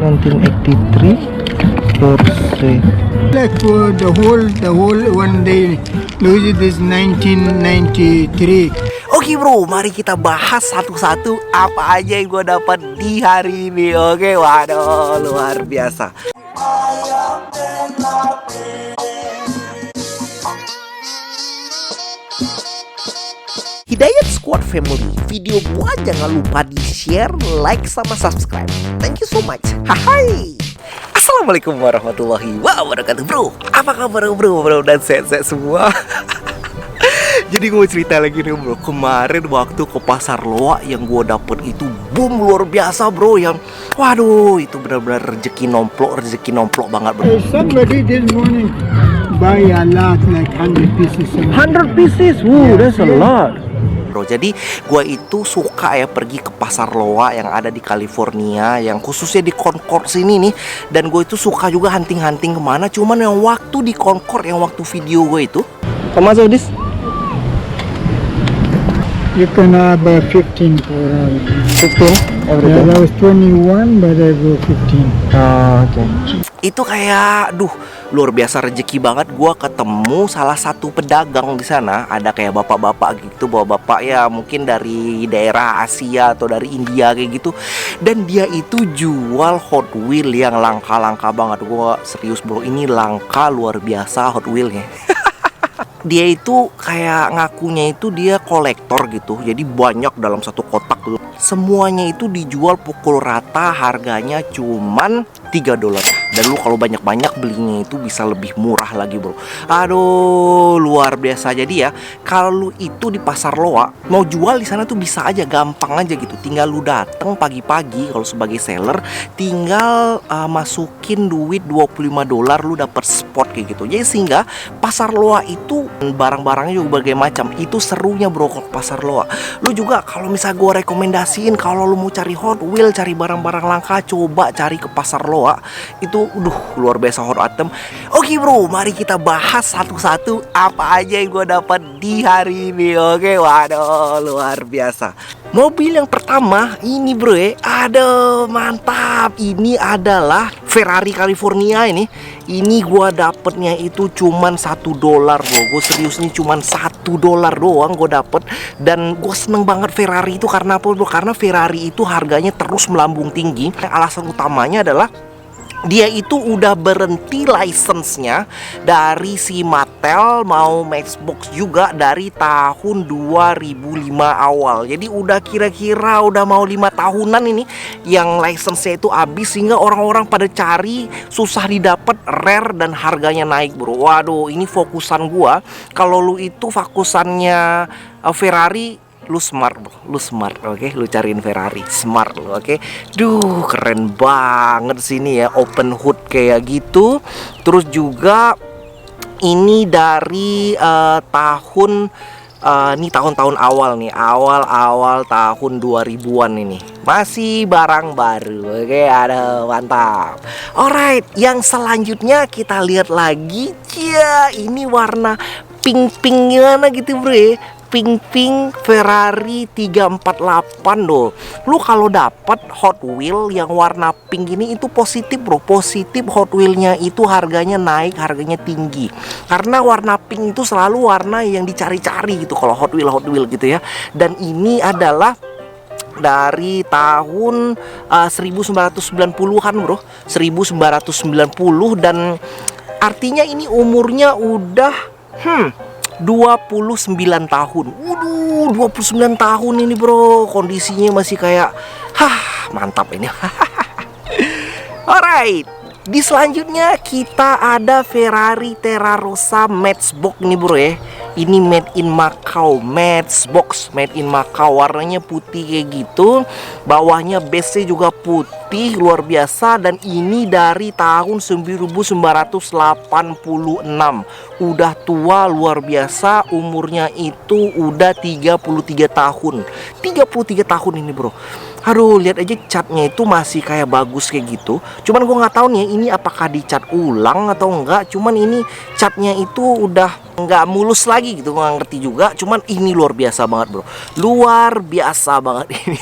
1983 Porsche. Like for the whole one day, lose this 1993. Oke bro, mari kita bahas satu-satu apa aja yang gue dapat di hari ini. Oke, waduh, luar biasa. Hidayat Squad Family, video gua jangan lupa di share, like, sama subscribe. Thank you so much. Hai. Assalamualaikum warahmatullahi wabarakatuh bro. Apa kabar bro? Mudah-mudahan sehat-sehat semua. Jadi gue cerita lagi nih bro, kemarin waktu ke Pasar Loa yang gue dapet itu boom luar biasa bro. Yang waduh, itu benar-benar rezeki nomplok banget bro. Somebody this morning buy a lot, like 100 pieces. 100 pieces, that's a lot bro. Jadi gue itu suka ya pergi ke Pasar Loa yang ada di California, yang khususnya di Concord sini nih. Dan gue itu suka juga hunting-hunting kemana. Cuman yang waktu di Concord, yang waktu video gue itu, how much of this? You can have 15 for 15 yeah, that was 21, but I go 15. Okay. Itu kayak, luar biasa rezeki banget. Gua ketemu salah satu pedagang di sana. Ada kayak bapak-bapak gitu, bapak ya mungkin dari daerah Asia atau dari India kayak gitu. Dan dia itu jual Hot Wheel yang langka-langka banget. Gua serius bro, ini langka luar biasa Hot Wheelnya. Dia itu kayak ngakunya itu dia kolektor gitu. Jadi banyak dalam satu kotak tuh. Semuanya itu dijual pukul rata, harganya cuman $3. Dan lu kalau banyak-banyak belinya itu bisa lebih murah lagi bro. Aduh, luar biasa. Jadi ya, kalau lu itu di Pasar Loa mau jual di sana tuh bisa aja, gampang aja gitu. Tinggal lu dateng pagi-pagi kalau sebagai seller, tinggal masukin duit $25, lu dapet spot kayak gitu. Jadi sehingga Pasar Loa itu barang-barangnya juga berbagai macam. Itu serunya bro kalau Pasar Loa. Lu juga kalau misalnya gue rekomendasiin, kalau lu mau cari Hot Wheel, cari barang-barang langka, coba cari ke Pasar Loa. Itu luar biasa hot item. Oke bro, mari kita bahas satu-satu apa aja yang gue dapat di hari ini. Oke, waduh, luar biasa. Mobil yang pertama ini bro ya, aduh mantap. Ini adalah Ferrari California ini. Ini gue dapetnya itu cuman $1 bro. Gue serius nih, cuman $1 doang gue dapet. Dan gue seneng banget Ferrari itu karena apa bro? Karena Ferrari itu harganya terus melambung tinggi. Alasan utamanya adalah dia itu udah berhenti license-nya dari si Mattel, mau Matchbox juga dari tahun 2005 awal. Jadi udah kira-kira udah mau 5 tahunan ini yang license-nya itu habis, sehingga orang-orang pada cari, susah didapat, rare, dan harganya naik bro. Waduh, ini fokusan gua. Kalau lu itu fokusannya Ferrari, lu smart bro, lu smart, oke? Lu cariin Ferrari, smart lu, oke? Keren banget sini ya, open hood kayak gitu. Terus juga ini dari ini tahun-tahun awal nih, awal tahun 2000-an ini. Masih barang baru, oke? Ada mantap. Alright, yang selanjutnya kita lihat lagi. Ya, ini warna pink-pink gimana gitu bro ya. Pink Ferrari 348 doh. Lu kalau dapat Hot Wheel yang warna pink ini itu positif bro. Positif Hot Wheelnya itu harganya naik, harganya tinggi. Karena warna pink itu selalu warna yang dicari-cari gitu kalau Hot Wheel gitu ya. Dan ini adalah dari tahun 1990-an bro. 1990, dan artinya ini umurnya udah 29 tahun. 29 tahun ini bro. Kondisinya masih kayak mantap ini. Alright, di selanjutnya kita ada Ferrari Terrarossa Matchbox nih bro ya. Ini made in Macau, Matchbox made in Macau. Warnanya putih kayak gitu. Bawahnya base-nya juga putih, luar biasa. Dan ini dari tahun 1986. Udah tua luar biasa. Umurnya itu udah 33 tahun. 33 tahun ini bro. Aduh, lihat aja catnya itu masih kayak bagus kayak gitu. Cuman gue nggak tahu nih ini apakah dicat ulang atau enggak. Cuman ini catnya itu udah nggak mulus lagi gitu, nggak ngerti juga. Cuman ini luar biasa banget bro, luar biasa banget ini.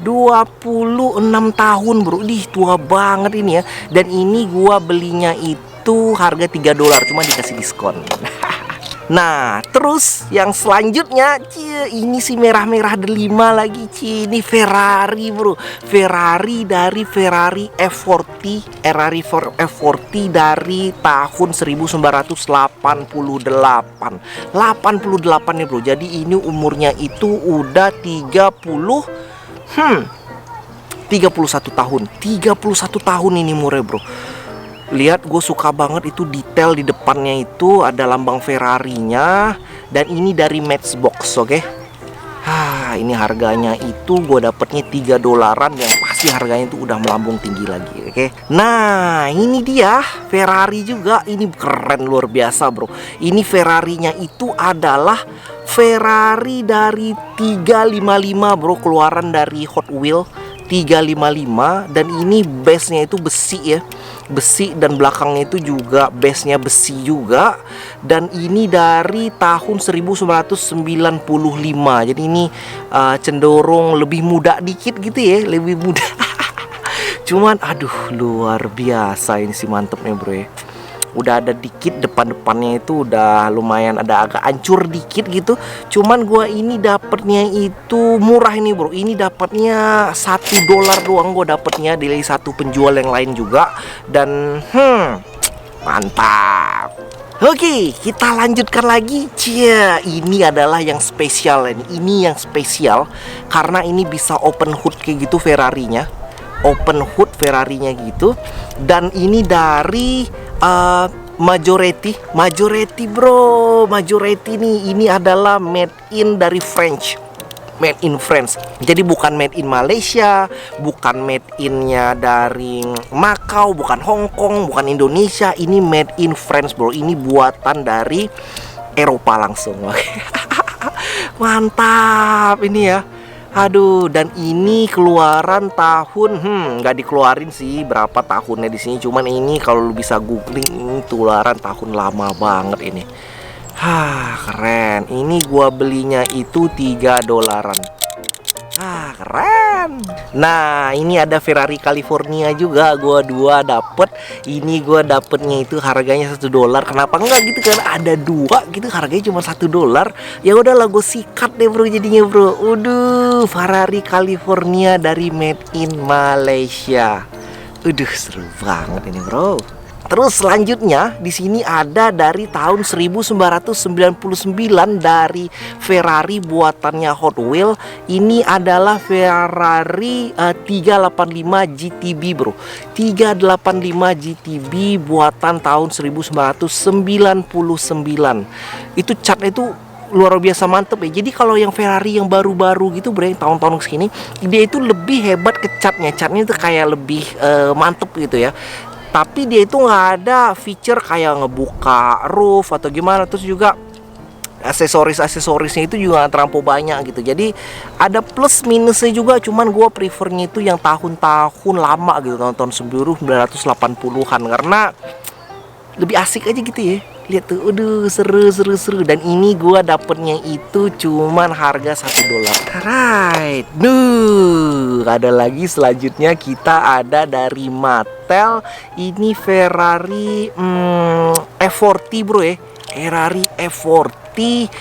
26 tahun bro. Tua banget ini ya. Dan ini gua belinya itu harga $3, cuma dikasih diskon. Nah, terus yang selanjutnya, ini si merah-merah delima lagi, ini Ferrari bro. Ferrari dari Ferrari F40, Ferrari F40 dari tahun 1988. 88 nih bro. Jadi ini umurnya itu udah 31 tahun. 31 tahun ini umurnya bro. Lihat, gue suka banget itu detail di depannya itu ada lambang Ferrarinya. Dan ini dari Matchbox, oke? Ini harganya itu gue dapetnya $3, yang pasti harganya itu udah melambung tinggi lagi, oke? Nah, ini dia Ferrari juga. Ini keren luar biasa bro. Ini Ferrarinya itu adalah Ferrari dari 355 bro, keluaran dari Hot Wheels 355. Dan ini base-nya itu besi ya, besi, dan belakangnya itu juga base-nya besi juga. Dan ini dari tahun 1995. Jadi ini cenderung lebih muda dikit gitu ya, lebih muda. Cuman aduh luar biasa ini sih, mantep nih bro ya. Udah ada dikit depan-depannya itu udah lumayan ada agak hancur dikit gitu. Cuman gua ini dapetnya itu murah ini bro. Ini dapatnya $1 doang gua dapetnya dari satu penjual yang lain juga. Dan mantap. Oke, kita lanjutkan lagi. Ini adalah yang spesial ini. Ini yang spesial karena ini bisa open hood kayak gitu Ferrarinya. Open hood Ferrarinya gitu. Dan ini dari Majoretti bro. Majoretti nih, ini adalah made in dari French, made in France. Jadi bukan made in Malaysia, bukan made innya dari Macau, bukan Hong Kong, bukan Indonesia. Ini made in France bro. Ini buatan dari Eropa langsung. Mantap ini ya. Aduh, dan ini keluaran tahun nggak dikeluarin sih berapa tahunnya di sini. Cuman ini kalau lu bisa googling, ini keluaran tahun lama banget ini. Keren. Ini gua belinya itu $3. Keren. Nah, ini ada Ferrari California juga. Gua dua dapet. Ini gua dapetnya itu harganya $1. Kenapa enggak gitu kan? Ada dua gitu harganya cuma $1. Ya udahlah, gue sikat deh bro jadinya bro. Ferrari California dari made in Malaysia. Seru banget ini bro. Terus selanjutnya di sini ada dari tahun 1999 dari Ferrari buatannya Hot Wheels. Ini adalah Ferrari 385 GTB bro. 385 GTB buatan tahun 1999. Itu catnya itu luar biasa mantep ya. Jadi kalau yang Ferrari yang baru-baru gitu bro, yang tahun-tahun segini, dia itu lebih hebat ke catnya. Catnya itu kayak lebih mantep gitu ya. Tapi dia itu nggak ada feature kayak ngebuka roof atau gimana. Terus juga aksesorisnya itu juga terlampau banyak gitu. Jadi ada plus minusnya juga. Cuman gue prefernya itu yang tahun-tahun lama gitu, tahun-tahun 1980-an, karena lebih asik aja gitu ya. Lihat tuh, seru. Dan ini gua dapetnya itu cuman harga $1. Alright, ada lagi selanjutnya kita ada dari Mattel. Ini Ferrari F40 bro ya. Ferrari F40.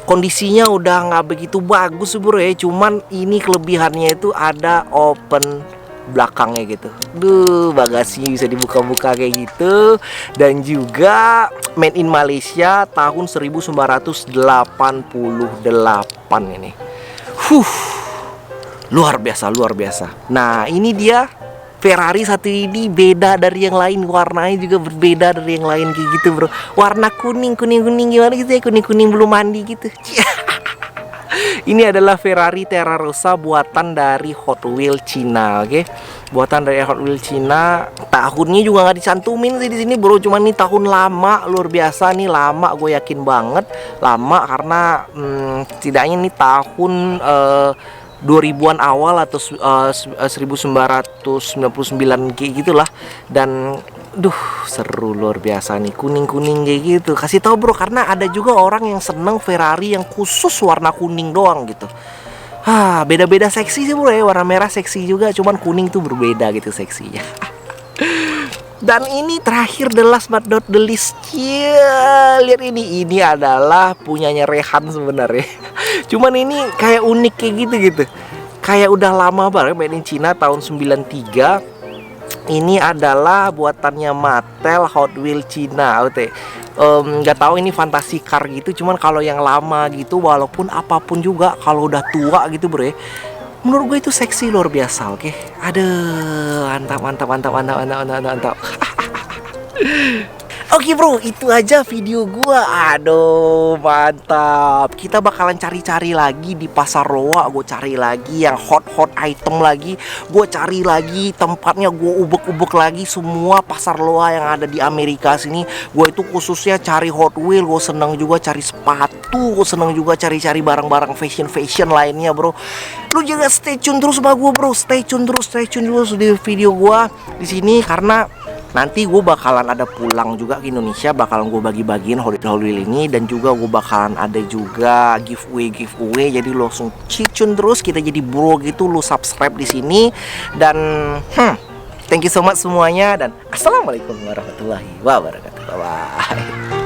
Kondisinya udah nggak begitu bagus bro ya. Cuman ini kelebihannya itu ada open belakangnya gitu. Bagasinya bisa dibuka-buka kayak gitu. Dan juga made in Malaysia tahun 1988 ini. Luar biasa. Nah, ini dia Ferrari satu ini beda dari yang lain. Warnanya juga berbeda dari yang lain kayak gitu bro. Warna kuning gimana gitu ya. Kuning belum mandi gitu. Ini adalah Ferrari Terrarossa buatan dari Hot Wheels Cina, oke? Buatan dari Hot Wheels Cina. Tahunnya juga nggak dicantumin sih di sini, bro. Cuman ini tahun lama, luar biasa nih, lama. Gue yakin banget lama karena setidaknya ini tahun 2000-an awal atau 1999 kayak gitulah. Dan seru luar biasa nih, kuning kayak gitu. Kasih tahu bro, karena ada juga orang yang seneng Ferrari yang khusus warna kuning doang gitu. Beda-beda seksi sih bro ya. Warna merah seksi juga, cuman kuning tuh berbeda gitu seksinya. Dan ini terakhir, the last but not the least. Lihat ini adalah punyanya Rehan sebenarnya. Cuman ini kayak unik kayak gitu. Kayak udah lama banget, made in China tahun 93. Ini adalah buatannya Mattel, Hot Wheels Cina. Nggak tahu ini fantasi car gitu. Cuman kalau yang lama gitu, walaupun apapun juga, kalau udah tua gitu bro ya, menurut gue itu seksi luar biasa. Oke, aduh, mantap. Oke bro, itu aja video gua. Aduh, mantap. Kita bakalan cari-cari lagi di pasar Loa. Gue cari lagi yang hot item lagi. Gue cari lagi tempatnya. Gue ubek-ubek lagi semua pasar Loa yang ada di Amerika sini. Gue itu khususnya cari Hot Wheels. Gue seneng juga cari sepatu. Gue seneng juga cari-cari barang-barang fashion lainnya bro. Lu juga stay tune terus sama gue bro. Stay tune terus di video gua di sini, karena nanti gue bakalan ada pulang juga ke Indonesia, bakalan gue bagi-bagiin Hot-Wheels ini, dan juga gue bakalan ada juga giveaway. Jadi lo langsung tune terus, kita jadi bro gitu. Lo subscribe di sini, dan thank you so much semuanya, dan assalamualaikum warahmatullahi wabarakatuh. Bye.